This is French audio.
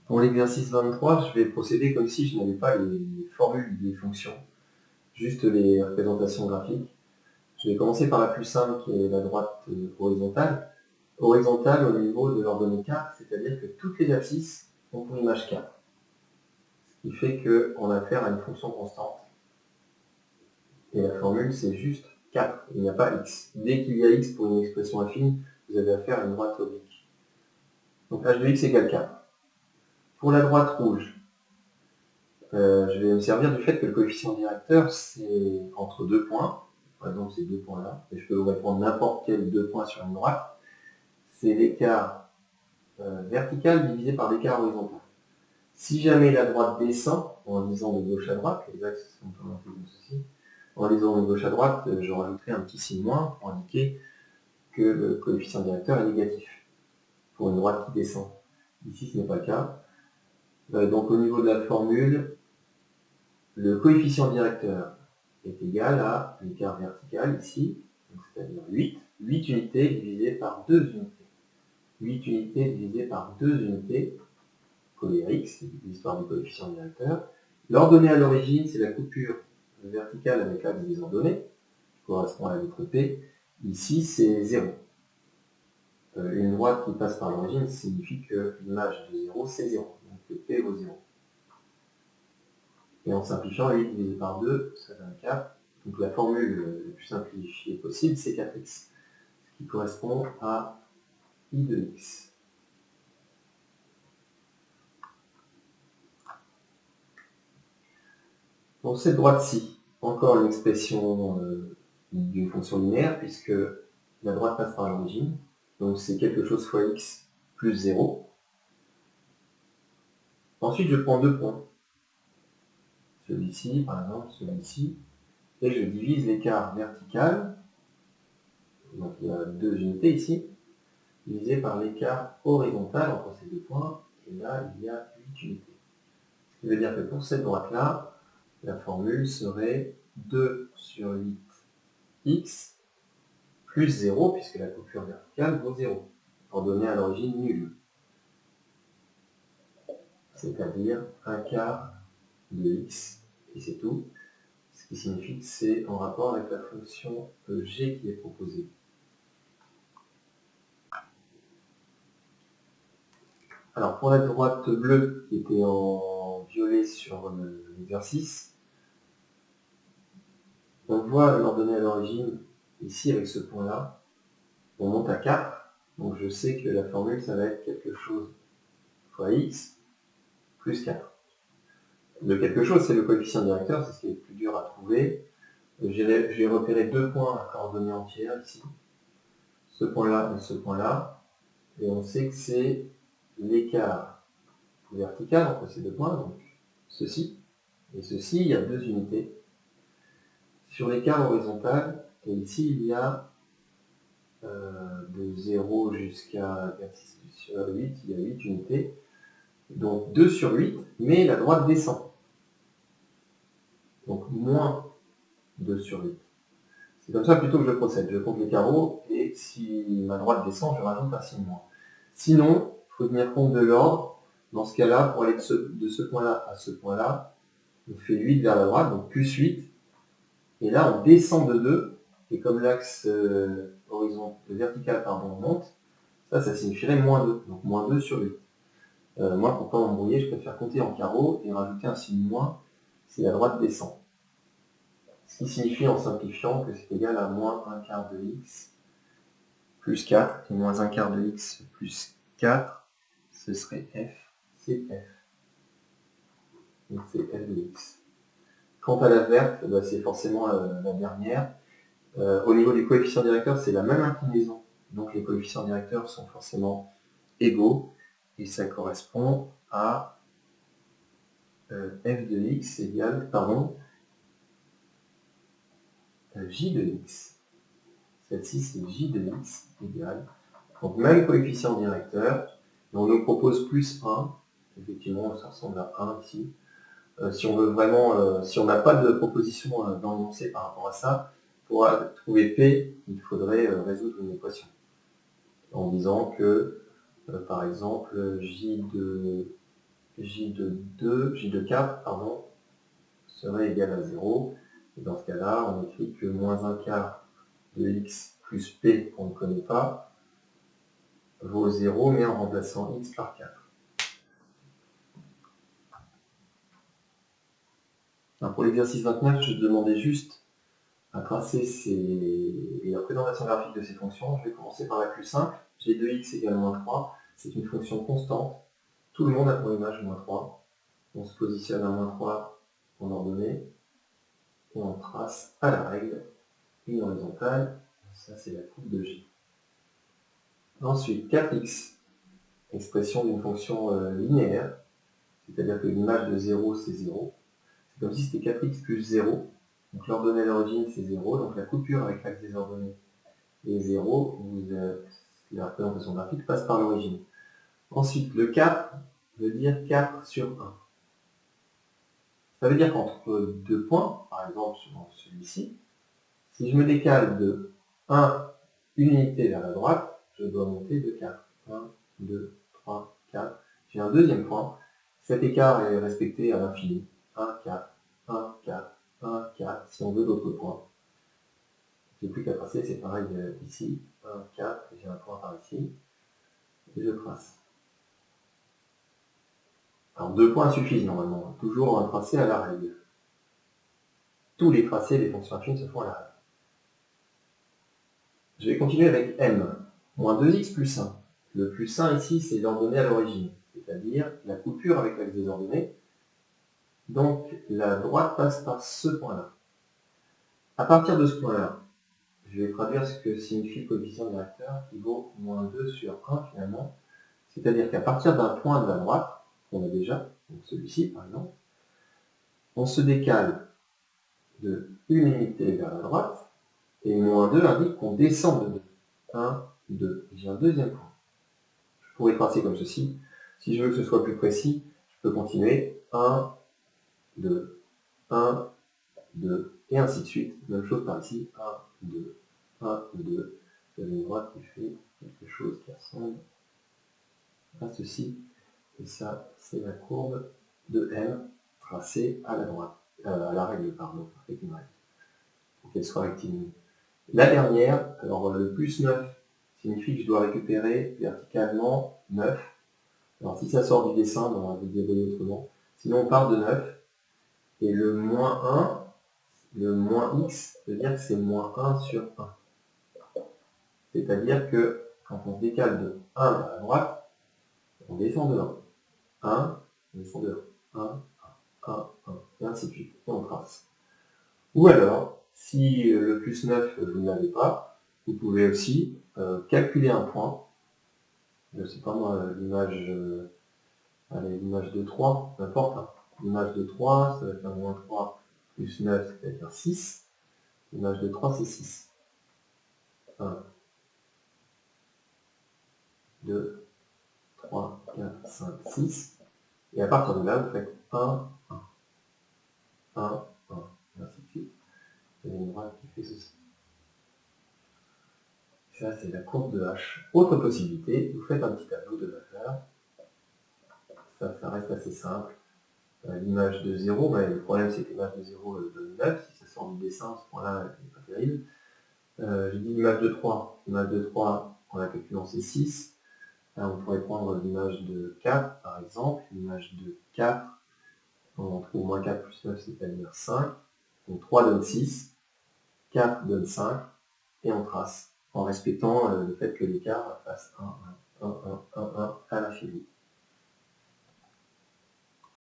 Pour l'exercice 23, je vais procéder comme si je n'avais pas les formules des fonctions, juste les représentations graphiques. Je vais commencer par la plus simple qui est la droite horizontale. Horizontale au niveau de l'ordonnée 4, c'est-à-dire que toutes les abscisses ont pour image 4. Ce qui fait qu'on a affaire à une fonction constante. Et la formule, c'est juste 4. Il n'y a pas x. Dès qu'il y a x pour une expression affine, vous avez affaire à une droite oblique. Donc h de x égale 4. Pour la droite rouge, je vais me servir du fait que le coefficient directeur, c'est entre deux points. Par exemple, ces deux points-là. Et je peux vous répondre n'importe quel deux points sur une droite. C'est l'écart vertical divisé par l'écart horizontal. Si jamais la droite descend, en lisant de gauche à droite, les axes sont orientés comme ceci, en lisant de gauche à droite, je rajouterai un petit signe moins pour indiquer que le coefficient directeur est négatif, pour une droite qui descend. Ici, ce n'est pas le cas. Donc au niveau de la formule, le coefficient directeur est égal à l'écart vertical ici, c'est-à-dire 8. 8 unités divisé par 2 unités. 8 unités divisé par 2 unités, colère x, c'est l'histoire du coefficient directeur. L'ordonnée à l'origine, c'est la coupure verticale avec l'axe des ordonnées, qui correspond à la lettre P. Ici, c'est 0. Une droite qui passe par l'origine signifie que l'image de 0, c'est 0. Donc le P vaut 0. Et en simplifiant, 8 divisé par 2, ça donne 4. Donc la formule la plus simplifiée possible, c'est 4x, ce qui correspond à i de x. Pour cette droite-ci, encore une expression d'une fonction linéaire, puisque la droite passe par l'origine. Donc c'est quelque chose fois x plus 0. Ensuite, je prends deux points. Celui-ci, par exemple, celui-ci. Et je divise l'écart vertical, donc il y a 2 unités ici, divisé par l'écart horizontal entre ces deux points, et là il y a 8 unités. Ce qui veut dire que pour cette droite-là, la formule serait 2 sur 8x plus 0, puisque la coupure verticale vaut 0, ordonnée à l'origine nulle. C'est-à-dire un quart de x, et c'est tout. Ce qui signifie que c'est en rapport avec la fonction g qui est proposée. Alors pour la droite bleue qui était en violet sur l'exercice, on voit l'ordonnée à l'origine ici avec ce point-là. On monte à 4, donc je sais que la formule ça va être quelque chose fois x plus 4. Le quelque chose c'est le coefficient directeur, c'est ce qui est le plus dur à trouver. J'ai repéré deux points à coordonnées entières ici, ce point-là et ce point-là, et on sait que c'est l'écart vertical entre ces deux points, donc ceci, et ceci, il y a 2 unités. Sur l'écart horizontal, et ici il y a de 0 jusqu'à 8, il y a 8 unités. Donc 2 sur 8, mais la droite descend. Donc moins 2 sur 8. C'est comme ça plutôt que je procède. Je compte les carreaux, et si ma droite descend, je rajoute un signe moins. Sinon, il faut tenir compte de l'ordre. Dans ce cas-là, pour aller de ce point-là à ce point-là, on fait 8 vers la droite, donc plus 8. Et là, on descend de 2, et comme l'axe vertical monte, ça signifierait moins 2, donc moins 2 sur 8. Moi, pour ne pas m'embrouiller, je préfère compter en carreau et rajouter un signe moins si la droite descend. Ce qui signifie en simplifiant que c'est égal à moins 1 quart de x plus 4, et moins 1 quart de x plus 4, ce serait f, c'est f. Donc c'est f de x. Quant à la verte, c'est forcément la dernière. Au niveau des coefficients directeurs, c'est la même inclinaison. Donc les coefficients directeurs sont forcément égaux. Et ça correspond à f de x égale, j de x. Celle-ci, c'est j de x égale. Donc même coefficient directeur. Et on nous propose plus 1. Effectivement, ça ressemble à 1 ici. Si on veut vraiment, si on n'a pas de proposition dans l'énoncé par rapport à ça, pour trouver P, il faudrait résoudre une équation. En disant que, par exemple, j de J de 4, pardon, serait égal à 0. Et dans ce cas-là, on écrit que moins 1 quart de x plus p, qu'on ne connaît pas, vaut 0, mais en remplaçant x par 4. Alors pour l'exercice 29, je demandais juste à tracer les représentations graphiques de ces fonctions. Je vais commencer par la plus simple. J'ai 2x égale moins 3. C'est une fonction constante. Tout le monde a pour image moins 3. On se positionne à moins 3 en ordonnée. Et on trace à la règle une horizontale. Ça, c'est la coupe de J. Ensuite, 4x, expression d'une fonction linéaire. C'est-à-dire que l'image de 0, c'est 0. C'est comme si c'était 4x plus 0. Donc l'ordonnée à l'origine, c'est 0. Donc la coupure avec l'axe des ordonnées est 0. La représentation graphique passe par l'origine. Ensuite, le 4 veut dire 4 sur 1. Ça veut dire qu'entre deux points, par exemple sur celui-ci, si je me décale de 1, une unité vers la droite, je dois monter de 4. 1, 2, 3, 4. J'ai un deuxième point. Cet écart est respecté à l'infini. 1, 4, 1, 4, 1, 4. Si on veut d'autres points, j'ai plus qu'à tracer, c'est pareil ici. 1, 4, j'ai un point par ici. Et je trace. Alors 2 points suffisent normalement. Toujours un tracé à la règle. Tous les tracés des fonctions affines se font à la règle. Je vais continuer avec m. Moins 2x plus 1. Le plus 1 ici, c'est l'ordonnée à l'origine, c'est-à-dire la coupure avec l'axe des ordonnées. Donc la droite passe par ce point-là. À partir de ce point-là, je vais traduire ce que signifie le coefficient directeur qui vaut moins 2 sur 1 finalement. C'est-à-dire qu'à partir d'un point de la droite, qu'on a déjà, donc celui-ci par exemple, on se décale de une unité vers la droite, et moins 2 indique qu'on descend de 2. 1, 2. J'ai un deuxième point. Je pourrais tracer comme ceci. Si je veux que ce soit plus précis, je peux continuer. 1, 2, 1, 2, et ainsi de suite. Même chose par ici. 1, 2, 1, 2. Vous avez une droite qui fait quelque chose qui ressemble à ceci. Et ça, c'est la courbe de M tracée à la droite. À la règle, pardon, avec une règle. Pour qu'elle soit rectiligne. La dernière, alors le plus 9 signifie que je dois récupérer verticalement 9. Alors si ça sort du dessin, on va vous débrouiller autrement. Sinon on part de 9. Et le moins 1, le moins x, veut dire que c'est moins 1 sur 1. C'est-à-dire que quand on se décale de 1 vers la droite, on descend de 1. 1, on descend de 1. 1, 1, 1, et ainsi de suite. Et on trace. Ou alors, si le plus 9, vous ne l'avez pas, vous pouvez aussi calculer un point. Je ne sais pas moi, l'image de 3, n'importe. Hein. L'image de 3, ça va faire moins 3 plus 9, c'est-à-dire 6. L'image de 3, c'est 6. 1, 2, 3, 4, 5, 6. Et à partir de là, vous faites 1, 1, 1, 1, et ainsi de suite. Vous avez une droite qui fait ceci. Ça, c'est la courbe de H. Autre possibilité, vous faites un petit tableau de valeurs. Ça reste assez simple. L'image de 0, mais le problème c'est que l'image de 0 donne 9. Si ça sort du dessin, ce point-là n'est pas terrible. J'ai dit l'image de 3. L'image de 3, en la calculant, c'est 6. Là, on pourrait prendre l'image de 4, par exemple. L'image de 4, on trouve moins 4 plus 9, c'est-à-dire 5. Donc 3 donne 6, 4 donne 5, et on trace, en respectant le fait que l'écart fasse 1, 1, 1, 1,